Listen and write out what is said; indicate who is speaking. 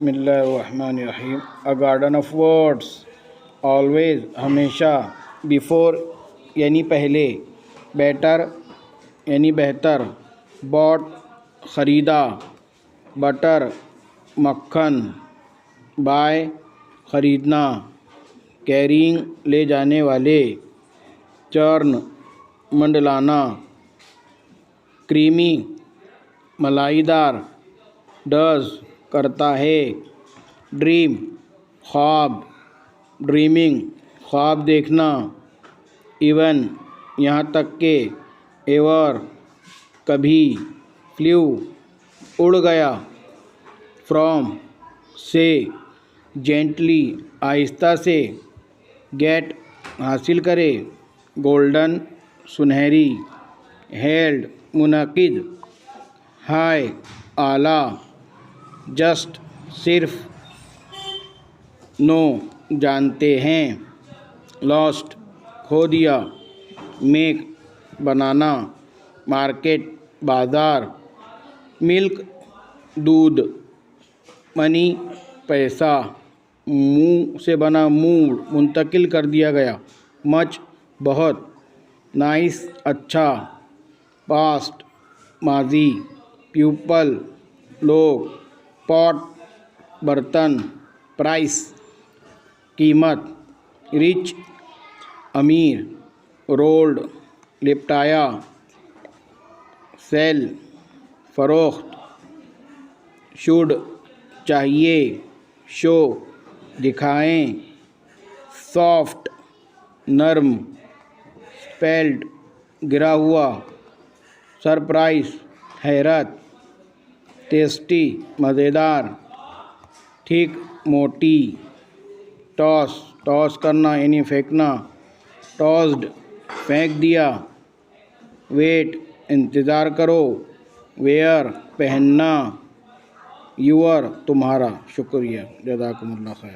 Speaker 1: بسم اللہ الرحمن الرحیم a garden of words. Always ہمیشہ. بیفور یعنی پہلے. بیٹر یعنی بہتر. باٹ خریدا. بٹر مکھن. بائی خریدنا. کیرینگ لے جانے والے. چرن منڈلانا. کریمی ملائی دار. ڈز کرتا ہے. ڈریم خواب. ڈریمنگ خواب دیکھنا. ایون یہاں تک کہ. ایور کبھی. فلیو اڑ گیا. فرام سے. جینٹلی آہستہ سے. گیٹ حاصل کرے. گولڈن سنہری. ہیلڈ منعقد. ہائی اعلیٰ. جسٹ صرف. نو جانتے ہیں. لاسٹ کھو دیا. میک بنانا. مارکیٹ بازار. ملک دودھ. منی پیسہ. منہ سے بنا موڈ منتقل کر دیا گیا. مچ بہت. نائس اچھا. پاسٹ ماضی. پیپل لوگ. پاٹ برتن. پرائس قیمت. رچ امیر. رولڈ لپٹایا. سیل فروخت. شوڈ چاہیے. شو دکھائیں. سافٹ نرم. اسپیلڈ گرا ہوا. سرپرائز حیرت. ٹیسٹی مزیدار. ٹھیک موٹی. ٹاس ٹاس کرنا یعنی پھینکنا. ٹاسڈ پھینک دیا. ویٹ انتظار کرو. ویئر پہننا. یور تمہارا. شکریہ. جزاکم اللہ خیر.